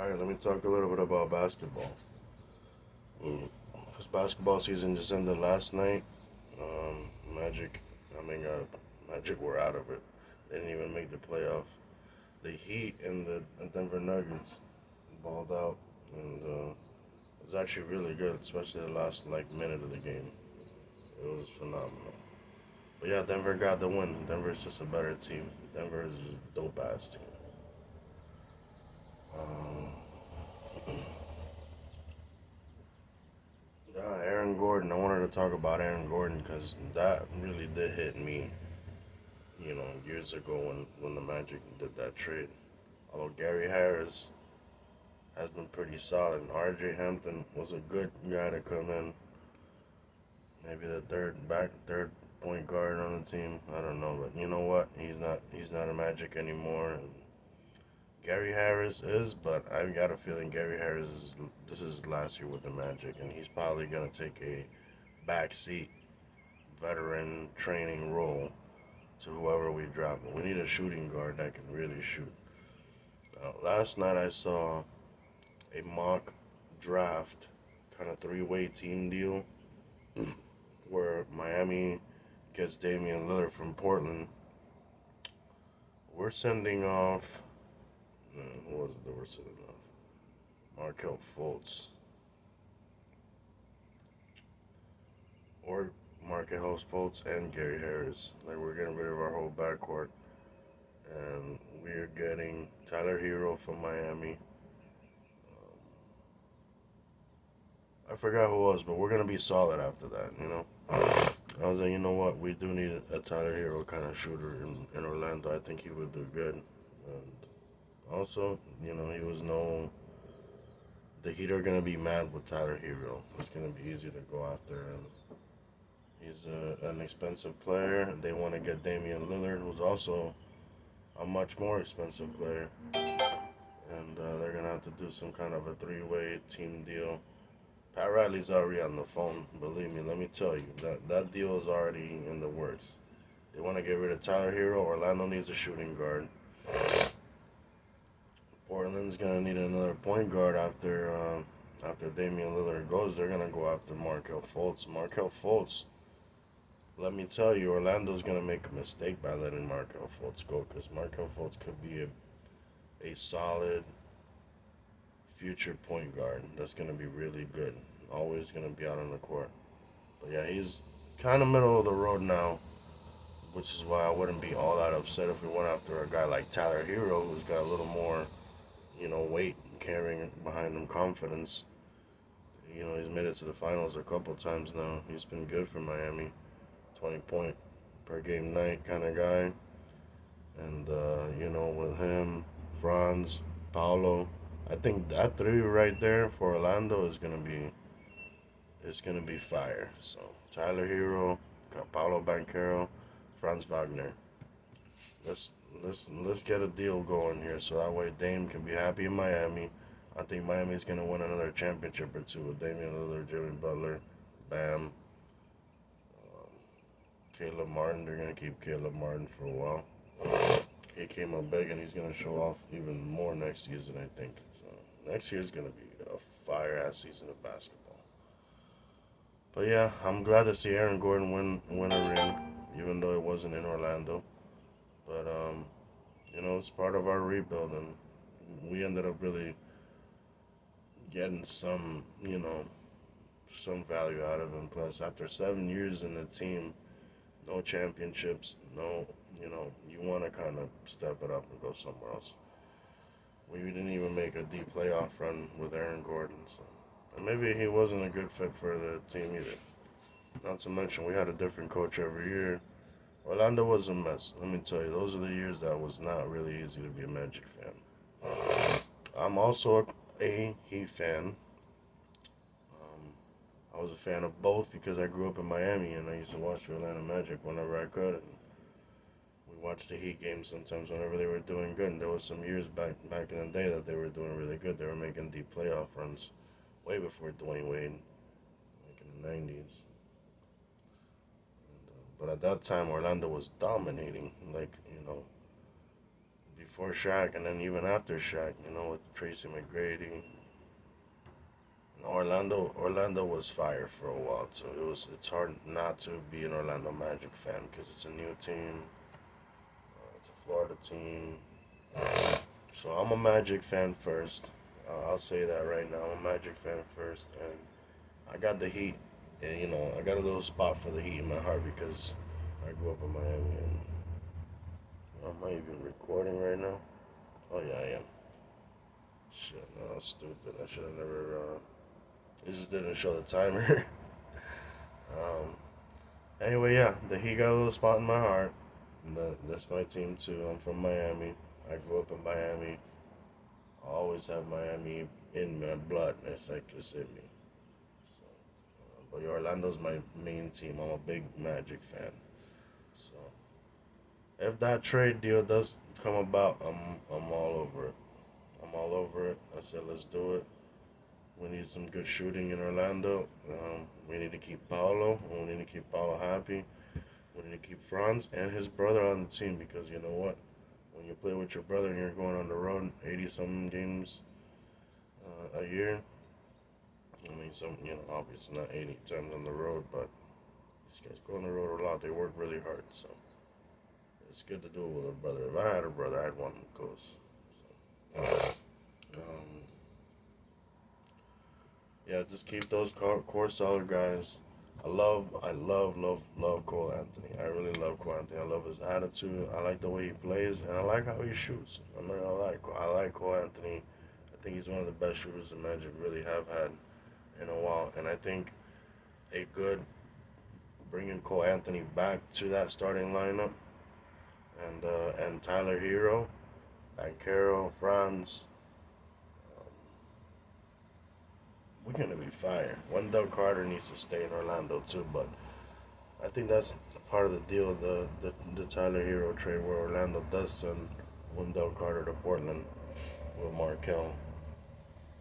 All right, let me talk a little bit about basketball. This basketball season just ended last night. Magic, Magic were out of it. They didn't even make the playoff. The Heat and the Denver Nuggets balled out, and it was actually really good, especially the last minute of the game. It was phenomenal. But yeah, Denver got the win. Denver is just a better team. Denver is a dope ass team. Um, yeah, Aaron Gordon. I wanted to talk about Aaron Gordon because that really did hit me. Years ago when the Magic did that trade. Although Gary Harris has been pretty solid, and R.J. Hampton was a good guy to come in. Maybe the third point guard on the team. I don't know, but you know what? He's not a Magic anymore. And Gary Harris is, but I've got a feeling Gary Harris is this is his last year with the Magic, and he's probably gonna take a backseat veteran training role to whoever we draft. We need a shooting guard that can really shoot. Last night I saw a mock draft kind of three-way team deal where Miami gets Damian Lillard from Portland. We're sending off. Who was it that we're sending off? Markel Fultz. Or Markel Fultz and Gary Harris. Like, we're getting rid of our whole backcourt. And we're getting Tyler Hero from Miami. I forgot who it was, but we're going to be solid after that. I was like, you know what? We do need a Tyler Hero kind of shooter in Orlando. I think he would do good. And also, he was no. The Heat are going to be mad with Tyler Hero. It's going to be easy to go after him. He's an expensive player. They want to get Damian Lillard, who's also a much more expensive player. And they're going to have to do some kind of a three-way team deal. Pat Riley's already on the phone. Believe me, let me tell you, that deal is already in the works. They want to get rid of Tyler Hero. Orlando needs a shooting guard. Portland's gonna need another point guard after Damian Lillard goes. They're gonna go after Markel Fultz. Markel Fultz. Let me tell you, Orlando's gonna make a mistake by letting Markel Fultz go because Markel Fultz could be a solid future point guard that's gonna be really good. Always gonna be out on the court. But yeah, he's kind of middle of the road now, which is why I wouldn't be all that upset if we went after a guy like Tyler Hero, who's got a little more weight carrying behind him, confidence. He's made it to the finals a couple times now. He's been good for Miami. 20 point per game night kind of guy. And, with him, Franz, Paolo, I think that three right there for Orlando is gonna be fire. So Tyler Hero, Paolo Banchero, Franz Wagner. Let's get a deal going here, so that way Dame can be happy in Miami. I think Miami's gonna win another championship or two with Damian Lillard, Jimmy Butler, Bam, Caleb Martin. They're gonna keep Caleb Martin for a while. He came up big, and he's gonna show off even more next season, I think. So next year's gonna be a fire ass season of basketball. But yeah, I'm glad to see Aaron Gordon win a ring, even though it wasn't in Orlando. But it's part of our rebuild, and we ended up really getting some value out of him. Plus, after 7 years in the team, no championships, no, you want to kind of step it up and go somewhere else. We didn't even make a deep playoff run with Aaron Gordon, so and maybe he wasn't a good fit for the team either. Not to mention, we had a different coach every year. Orlando was a mess. Let me tell you, those are the years that was not really easy to be a Magic fan. I'm also a Heat fan. I was a fan of both because I grew up in Miami and I used to watch the Atlanta Magic whenever I could. And we watched the Heat games sometimes whenever they were doing good. And there was some years back in the day that they were doing really good. They were making deep playoff runs way before Dwayne Wade, like in the 90s. But at that time, Orlando was dominating. Like, before Shaq and then even after Shaq, with Tracy McGrady. Orlando was fire for a while, so it's hard not to be an Orlando Magic fan because it's a new team, it's a Florida team. So I'm a Magic fan first. I'll say that right now. I'm a Magic fan first, and I got the Heat, and I got a little spot for the Heat in my heart because I grew up in Miami. And am I even recording right now? Oh yeah, I am. Shit, no, that's stupid. I should have never. It just didn't show the timer. um, anyway, yeah, the Heat got a little spot in my heart. That's my team too. I'm from Miami. I grew up in Miami. I always have Miami in my blood. It's like it's in me. So, but Orlando's my main team. I'm a big Magic fan. So if that trade deal does come about, I'm all over it. I'm all over it. I said let's do it. We need some good shooting in Orlando. We need to keep Paolo. We need to keep Paolo happy. We need to keep Franz and his brother on the team because you know what? When you play with your brother and you're going on the road 80 some games a year, I mean, obviously not 80 times on the road, but these guys go on the road a lot. They work really hard, so it's good to do it with a brother. If I had a brother, I'd want him close. So, yeah, just keep those core solid guys. I love Cole Anthony. I really love Cole Anthony. I love his attitude. I like the way he plays, and I like how he shoots. I'm not gonna lie. I like Cole Anthony. I think he's one of the best shooters the Magic really have had in a while, and I think a good bringing Cole Anthony back to that starting lineup, and Tyler Hero, Bankero, Franz, we're gonna be fire. Wendell Carter needs to stay in Orlando too, but I think that's part of the deal, the Tyler Hero trade where Orlando does send Wendell Carter to Portland with Markel.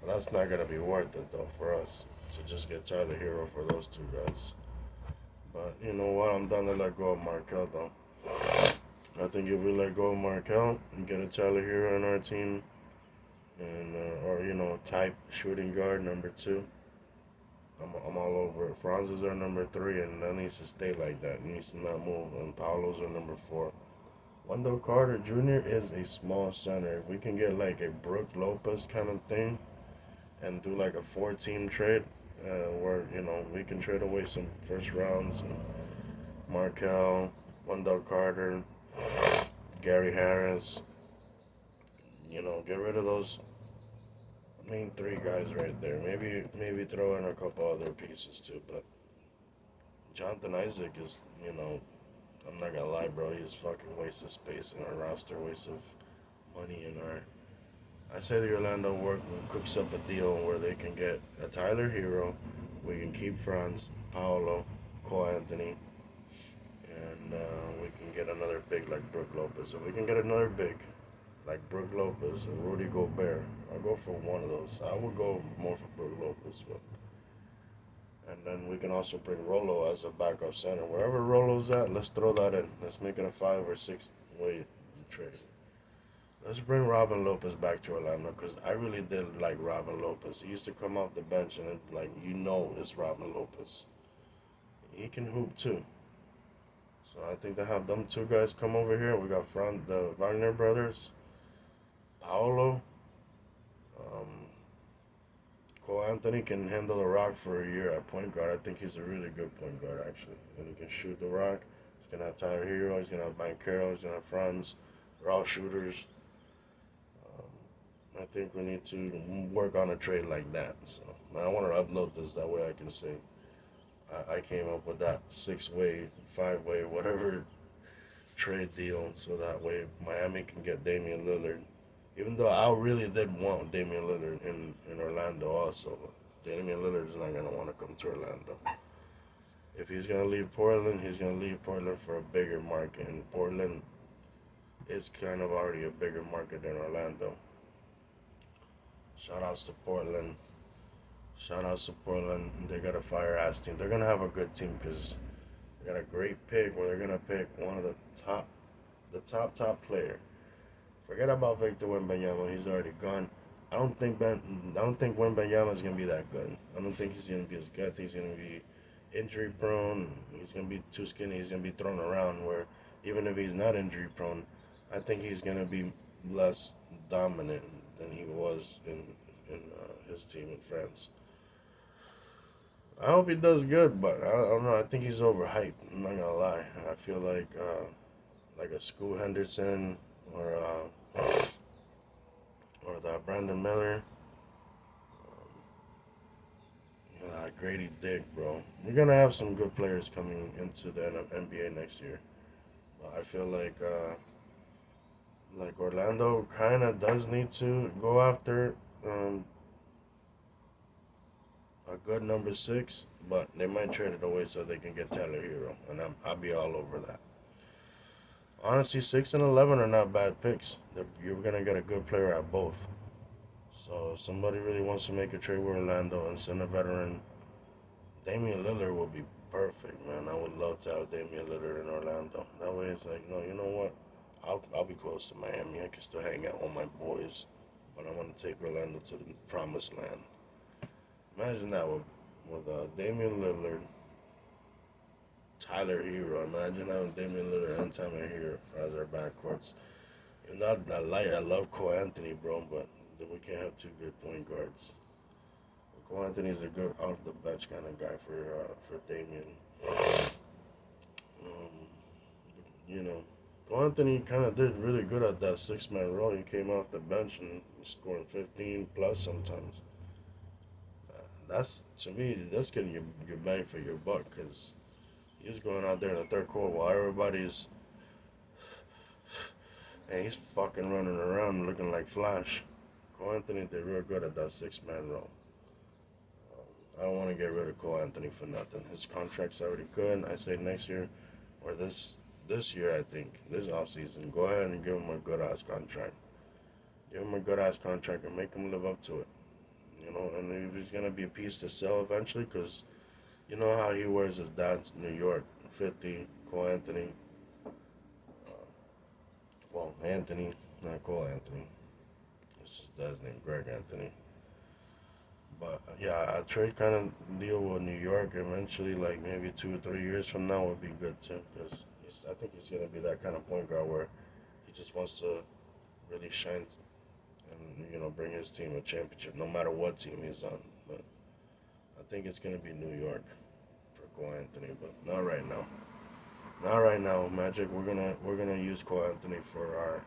But that's not gonna be worth it though for us to just get Tyler Hero for those two guys. But you know what? I'm done to let go of Markel though. I think if we let go of Markel and get a Tyler Hero in our team, and or type shooting guard number 2. I'm all over it. Franz is our number 3, and that needs to stay like that. It needs to not move. And Paolo's our number 4. Wendell Carter Jr. is a small center. If we can get like a Brook Lopez kind of thing and do like a 4-team trade, where we can trade away some first rounds and Markel, Wendell Carter, Gary Harris. Get rid of those main 3 guys right there. Maybe throw in a couple other pieces too. But Jonathan Isaac is, I'm not gonna lie, bro. He's fucking waste of space in our roster, waste of money in our. I say the Orlando work cooks up a deal where they can get a Tyler Hero, we can keep Franz, Paolo, Cole Anthony, and we can get another big like Brook Lopez. If we can get another big like Brook Lopez or Rudy Gobert, I'll go for one of those. I would go more for Brook Lopez, but and then we can also bring Rolo as a backup center. Wherever Rolo's at, let's throw that in. Let's make it a 5 or 6 way trade. Let's bring Robin Lopez back to Orlando because I really did like Robin Lopez. He used to come off the bench and it's Robin Lopez. He can hoop too. So I think to have them 2 guys come over here. We got the Wagner brothers, Paolo. Cole Anthony can handle the rock for a year at point guard. I think he's a really good point guard, actually. And he can shoot the rock. He's going to have Tyler Hero. He's going to have Bankero. He's going to have Franz. They're all shooters. I think we need to work on a trade like that. So I want to upload this. That way I can say I came up with that 6-way, 5-way, whatever trade deal. So that way Miami can get Damian Lillard. Even though I really did want Damian Lillard in Orlando also. Damian Lillard is not going to want to come to Orlando. If he's going to leave Portland, he's going to leave Portland for a bigger market. And Portland is kind of already a bigger market than Orlando. Shout outs to Portland. Shout outs to Portland. They got a fire-ass team. They're going to have a good team because they got a great pick where they're going to pick one of the top player Forget about Victor Wembanyama. He's already gone. I don't think Wembanyama is gonna be that good. I don't think he's gonna be as good. I think he's gonna be injury prone. He's gonna be too skinny. He's gonna be thrown around. Where even if he's not injury prone, I think he's gonna be less dominant than he was in his team in France. I hope he does good, but I don't know. I think he's overhyped. I'm not gonna lie. I feel like a School Henderson or or the Brandon Miller, Grady Dick, bro. We're gonna have some good players coming into the NBA next year. But I feel like Orlando kind of does need to go after um, a good number six, but they might trade it away so they can get Tyler Hero, and I'll be all over that. Honestly, 6 and 11 are not bad picks. You're gonna get a good player at both. So if somebody really wants to make a trade with Orlando and send a veteran, Damian Lillard would be perfect, man. I would love to have Damian Lillard in Orlando. That way, it's like, no, you know what? I'll be close to Miami. I can still hang out with my boys, but I want to take Orlando to the promised land. Imagine that with Damian Lillard, Tyler Hero. Imagine having Damian Lillard and Tyler Hero as our backcourts. Even though I love Cole Anthony, bro, but we can't have two good point guards. Cole Anthony's a good off the bench kind of guy for Damian. Um, you know, Cole Anthony kind of did really good at that 6 man role. He came off the bench and scoring 15 plus sometimes. That's to me, that's getting your bang for your buck because he was going out there in the third quarter while everybody's and he's fucking running around looking like Flash. Cole Anthony did real good at that 6 man role. I don't want to get rid of Cole Anthony for nothing. His contract's already good. I say next year or this year, I think this offseason, go ahead and give him a good ass contract. Give him a good ass contract and make him live up to it. You know, and if he's gonna be a piece to sell eventually, because you know how he wears his dad's New York 50, Cole Anthony. Well, Anthony, not Cole Anthony. This is his dad's name, Greg Anthony. But yeah, a trade kind of deal with New York eventually, like maybe 2 or 3 years from now, would be good too. Because I think he's gonna be that kind of point guard where he just wants to really shine and bring his team a championship, no matter what team he's on. But I think it's gonna be New York for Cole Anthony, but not right now. Not right now, Magic. We're gonna use Cole Anthony for our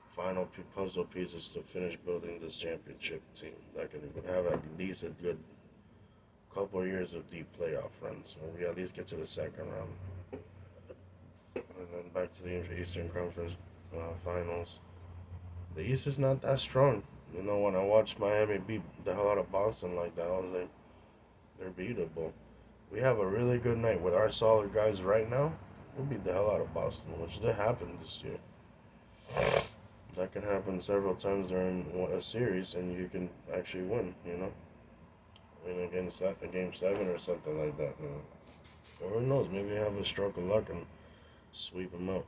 final puzzle pieces to finish building this championship team that can have at least a good couple of years of deep playoff runs, where we at least get to the second round, and then back to the Eastern Conference Finals. The East is not that strong. You know, when I watched Miami beat the hell out of Boston like that, I was like, they're beatable. We have a really good night with our solid guys right now. We'll beat the hell out of Boston, which did happen this year. That can happen several times during a series, and you can actually win. Win against a game seven or something like that. Or who knows? Maybe have a stroke of luck and sweep them out.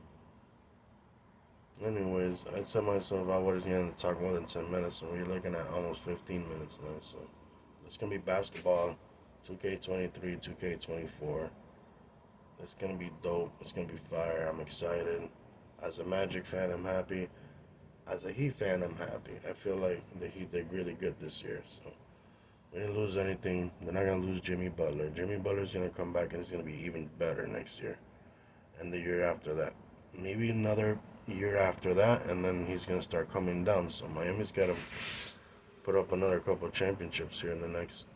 Anyways, I said myself I wasn't going to talk more than 10 minutes, and we're looking at almost 15 minutes now. So it's gonna be basketball, 2K23, 2K24. It's gonna be dope. It's gonna be fire. I'm excited. As a Magic fan, I'm happy. As a Heat fan, I'm happy. I feel like the Heat did really good this year. So we didn't lose anything. We're not gonna lose Jimmy Butler. Jimmy Butler's gonna come back and he's gonna be even better next year, and the year after that. Maybe another year after that, and then he's gonna start coming down. So Miami's gotta put up another couple of championships here in the next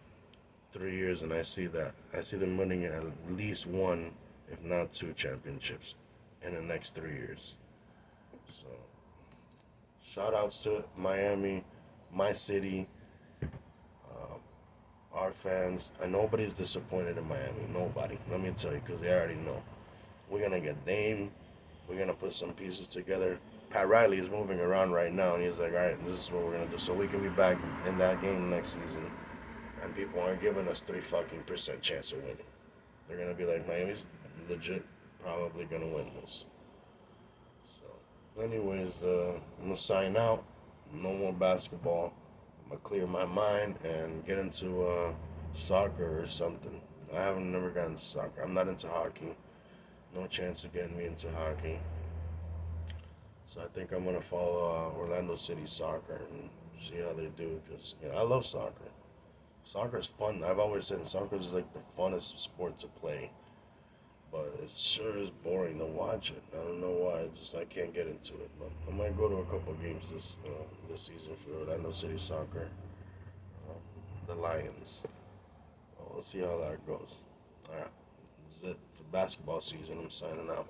3 years, and I see that. I see them winning at least one, if not two championships in the next 3 years. So shout outs to Miami, my city, our fans. And nobody's disappointed in Miami. Nobody. Let me tell you, because they already know. We're going to get Dame. We're going to put some pieces together. Pat Riley is moving around right now, and he's like, all right, this is what we're going to do. So we can be back in that game next season. And people aren't giving us 3% chance of winning. They're going to be like, Miami's legit probably going to win this. So Anyways, I'm gonna sign out. No more basketball. I'm gonna clear my mind and get into soccer or something. I haven't never gotten into soccer. I'm not into hockey. No chance of getting me into hockey. So I think I'm gonna follow Orlando City Soccer and see how they do because I love soccer. Soccer's fun. I've always said soccer is like the funnest sport to play, but it sure is boring to watch it. I don't know why. It's just I can't get into it. But I might go to a couple of games this season for Orlando City Soccer, the Lions. Well, let's see how that goes. All right, this is it for basketball season. I'm signing out.